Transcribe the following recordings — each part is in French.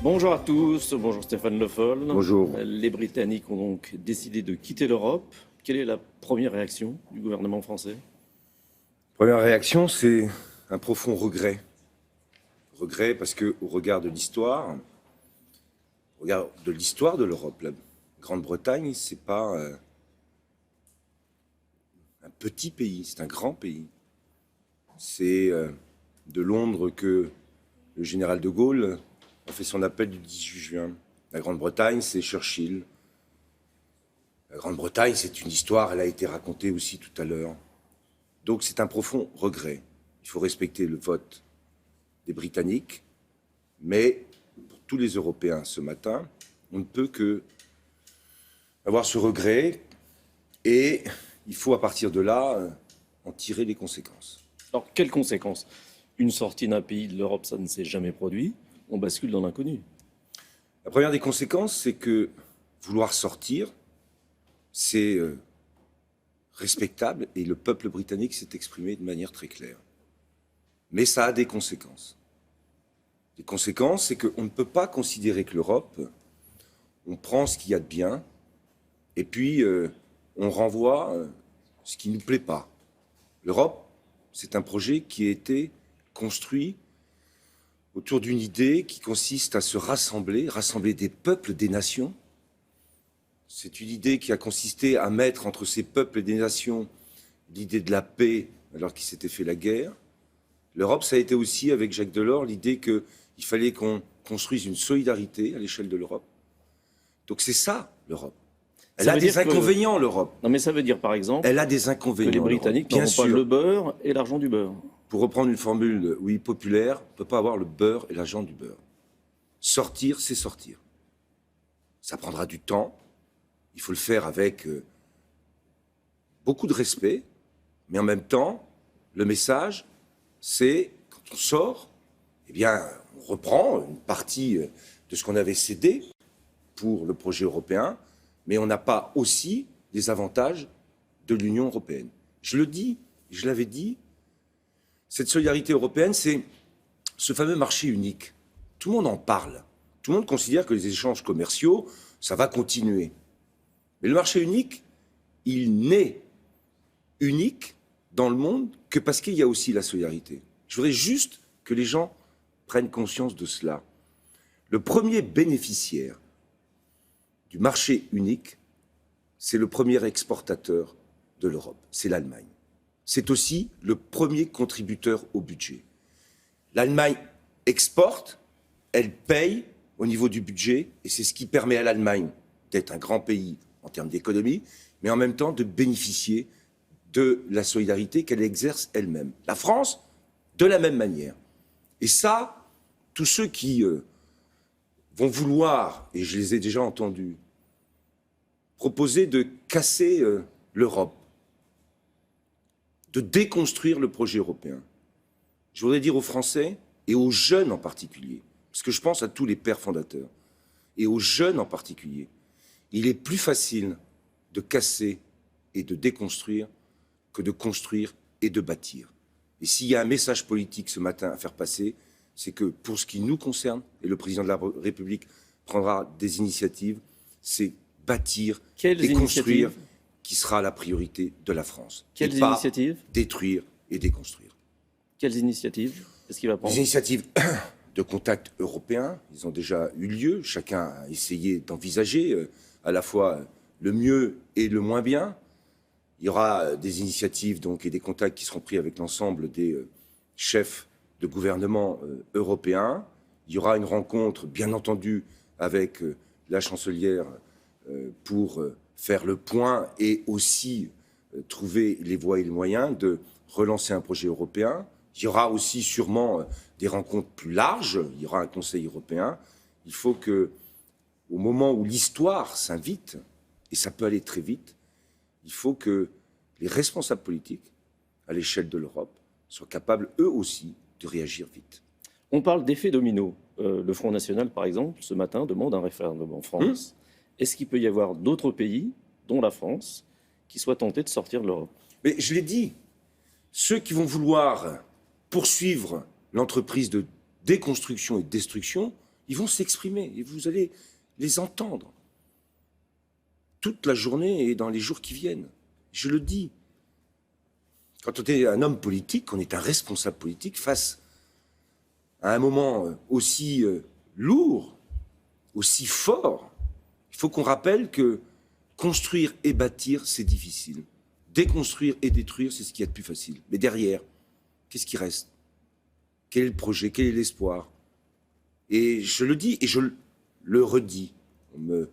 Bonjour à tous, bonjour Stéphane Le Foll. Bonjour. Les Britanniques ont donc décidé de quitter l'Europe. Quelle est la première réaction du gouvernement français? Première réaction, c'est un profond regret. Regret parce que, au regard de l'histoire, de l'Europe, la Grande-Bretagne, c'est pas un petit pays, c'est un grand pays. C'est de Londres que le général de Gaulle a fait son appel du 18 juin. La Grande-Bretagne, c'est Churchill. La Grande-Bretagne, c'est une histoire, elle a été racontée aussi tout à l'heure. Donc c'est un profond regret. Il faut respecter le vote des Britanniques, mais pour tous les Européens ce matin, on ne peut que avoir ce regret et il faut à partir de là en tirer les conséquences. Alors, quelles conséquences? Une sortie d'un pays de l'Europe, ça ne s'est jamais produit. On bascule dans l'inconnu. La première des conséquences, c'est que vouloir sortir, c'est respectable et le peuple britannique s'est exprimé de manière très claire. Mais ça a des conséquences. Les conséquences, c'est qu'on ne peut pas considérer que l'Europe, on prend ce qu'il y a de bien et puis on renvoie ce qui ne nous plaît pas. L'Europe, c'est un projet qui a été construit autour d'une idée qui consiste à se rassembler des peuples, des nations. C'est une idée qui a consisté à mettre entre ces peuples et des nations l'idée de la paix alors qu'il s'était fait la guerre. L'Europe, ça a été aussi, avec Jacques Delors, l'idée qu'il fallait qu'on construise une solidarité à l'échelle de l'Europe. Donc c'est ça, l'Europe. Elle a des inconvénients, l'Europe. Non, mais ça veut dire, par exemple, elle a des inconvénients, que les Britanniques n'auront pas le beurre et l'argent du beurre. Pour reprendre une formule, oui, populaire, on ne peut pas avoir le beurre et l'argent du beurre. Sortir, c'est sortir. Ça prendra du temps. Il faut le faire avec beaucoup de respect. Mais en même temps, le message, c'est, quand on sort, eh bien, on reprend une partie de ce qu'on avait cédé pour le projet européen, mais on n'a pas aussi les avantages de l'Union européenne. Je le dis, je l'avais dit, cette solidarité européenne, c'est ce fameux marché unique. Tout le monde en parle. Tout le monde considère que les échanges commerciaux, ça va continuer. Mais le marché unique, il n'est unique dans le monde que parce qu'il y a aussi la solidarité. Je voudrais juste que les gens prennent conscience de cela. Le premier bénéficiaire du marché unique, c'est le premier exportateur de l'Europe, c'est l'Allemagne. C'est aussi le premier contributeur au budget. L'Allemagne exporte, elle paye au niveau du budget, et c'est ce qui permet à l'Allemagne d'être un grand pays en termes d'économie, mais en même temps de bénéficier de la solidarité qu'elle exerce elle-même. La France, de la même manière. Et ça, tous ceux qui vont vouloir, et je les ai déjà entendus, proposer de casser l'Europe, de déconstruire le projet européen. Je voudrais dire aux Français, et aux jeunes en particulier, parce que je pense à tous les pères fondateurs, et aux jeunes en particulier, il est plus facile de casser et de déconstruire que de construire et de bâtir. Et s'il y a un message politique ce matin à faire passer, c'est que pour ce qui nous concerne, et le président de la République prendra des initiatives, c'est bâtir et construire qui sera la priorité de la France. Quelles initiatives? Détruire et déconstruire. Quelles initiatives est-ce qu'il va prendre? Des initiatives de contact européens, ils ont déjà eu lieu. Chacun a essayé d'envisager à la fois le mieux et le moins bien. Il y aura des initiatives donc, et des contacts qui seront pris avec l'ensemble des chefs de gouvernement européens. Il y aura une rencontre, bien entendu, avec la chancelière pour faire le point et aussi trouver les voies et les moyens de relancer un projet européen. Il y aura aussi sûrement des rencontres plus larges. Il y aura un Conseil européen. Il faut que, au moment où l'histoire s'invite, et ça peut aller très vite, il faut que les responsables politiques, à l'échelle de l'Europe, soient capables, eux aussi, de réagir vite. On parle d'effet domino. Le Front National, par exemple, ce matin, demande un référendum en France. Est-ce qu'il peut y avoir d'autres pays, dont la France, qui soient tentés de sortir de l'Europe? Mais je l'ai dit, ceux qui vont vouloir poursuivre l'entreprise de déconstruction et de destruction, Ils vont s'exprimer et vous allez les entendre toute la journée et dans les jours qui viennent. Je le dis. Quand on est un homme politique, on est un responsable politique face à un moment aussi lourd, aussi fort, il faut qu'on rappelle que construire et bâtir, c'est difficile. Déconstruire et détruire, c'est ce qui est le plus facile. Mais derrière, qu'est-ce qui reste? Quel est le projet? Quel est l'espoir? Et je le dis et je le redis. On me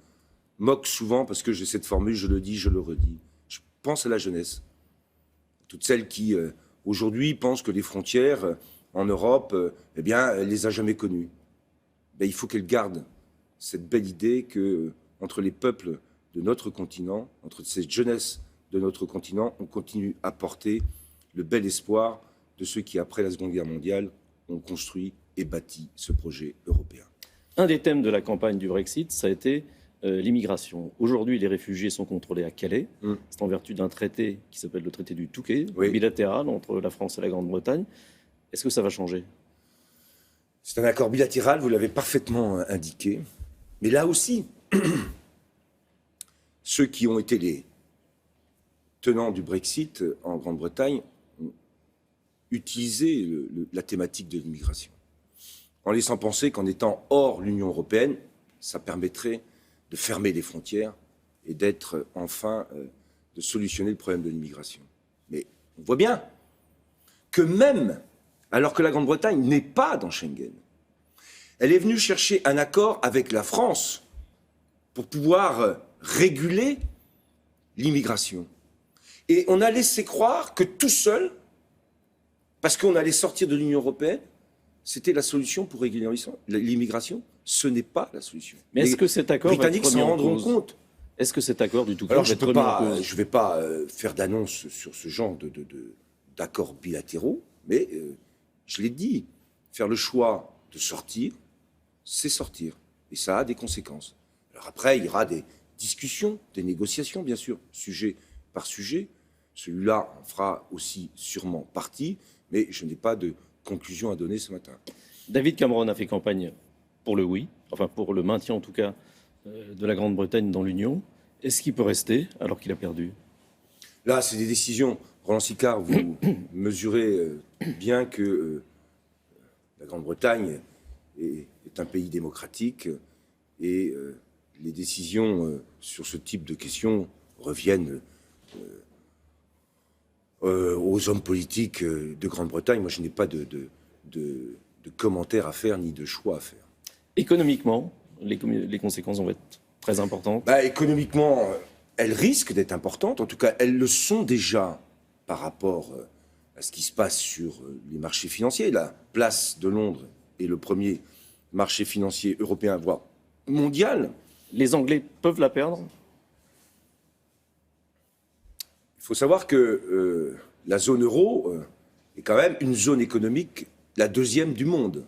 moque souvent parce que j'ai cette formule, je le dis, je le redis. Je pense à la jeunesse. Toutes celles qui, aujourd'hui, pensent que les frontières en Europe, eh bien, elle les a jamais connues. Ben, il faut qu'elles gardent cette belle idée que, entre les peuples de notre continent, entre cette jeunesse de notre continent, on continue à porter le bel espoir de ceux qui, après la Seconde Guerre mondiale, ont construit et bâti ce projet européen. Un des thèmes de la campagne du Brexit, ça a été l'immigration. Aujourd'hui, les réfugiés sont contrôlés à Calais. C'est en vertu d'un traité qui s'appelle le traité du Touquet, bilatéral entre la France et la Grande-Bretagne. Est-ce que ça va changer? C'est un accord bilatéral, vous l'avez parfaitement indiqué. Mais là aussi, ceux qui ont été les tenants du Brexit en Grande-Bretagne ont utilisé la thématique de l'immigration, en laissant penser qu'en étant hors l'Union européenne, ça permettrait de fermer les frontières et d'être enfin, de solutionner le problème de l'immigration. Mais on voit bien que même alors que la Grande-Bretagne n'est pas dans Schengen, elle est venue chercher un accord avec la France pour pouvoir réguler l'immigration. Et on a laissé croire que tout seul, parce qu'on allait sortir de l'Union européenne, c'était la solution pour réguler l'immigration. Ce n'est pas la solution. Mais est-ce que cet accord les Britanniques s'en rendront compte? Est-ce que cet accord du Touquet Alors va être remis en cause? je ne vais pas faire d'annonce sur ce genre d'accords bilatéraux, mais je l'ai dit, faire le choix de sortir, c'est sortir. Et ça a des conséquences. Alors après, il y aura des discussions, des négociations, bien sûr, sujet par sujet. Celui-là en fera aussi sûrement partie, mais je n'ai pas de conclusion à donner ce matin. David Cameron a fait campagne pour le oui, enfin pour le maintien en tout cas de la Grande-Bretagne dans l'Union. Est-ce qu'il peut rester alors qu'il a perdu? Là, c'est des décisions. Roland Sicard, vous mesurez bien que la Grande-Bretagne est un pays démocratique et les décisions sur ce type de questions reviennent aux hommes politiques de Grande-Bretagne. Moi, je n'ai pas de commentaires à faire ni de choix à faire. Économiquement, les conséquences vont être très importantes. Économiquement, elles risquent d'être importantes. En tout cas, elles le sont déjà par rapport à ce qui se passe sur les marchés financiers. La place de Londres est le premier marché financier européen, voire mondial. Les Anglais peuvent la perdre? Il faut savoir que la zone euro est quand même une zone économique, la deuxième du monde.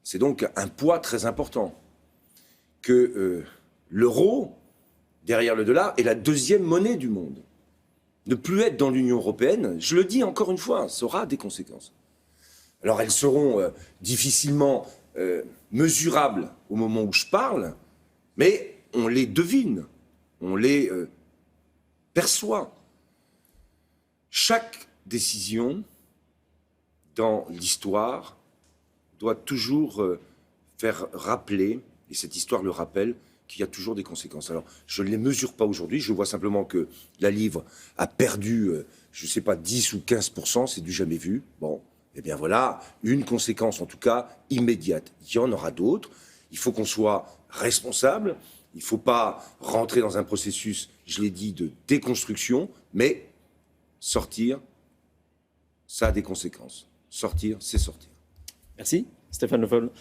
C'est donc un poids très important. Que l'euro, derrière le dollar, est la deuxième monnaie du monde. Ne plus être dans l'Union européenne, je le dis encore une fois, ça aura des conséquences. Alors elles seront difficilement mesurables au moment où je parle, mais on les devine, on les perçoit. Chaque décision dans l'histoire doit toujours faire rappeler, et cette histoire le rappelle, qu'il y a toujours des conséquences. Alors, je ne les mesure pas aujourd'hui, je vois simplement que la livre a perdu, je ne sais pas, 10 ou 15%, c'est du jamais vu. Bon, eh bien voilà, une conséquence en tout cas immédiate. Il y en aura d'autres, il faut qu'on soit responsable, il ne faut pas rentrer dans un processus, je l'ai dit, de déconstruction, mais sortir, ça a des conséquences. Sortir, c'est sortir. Merci, Stéphane Le Foll.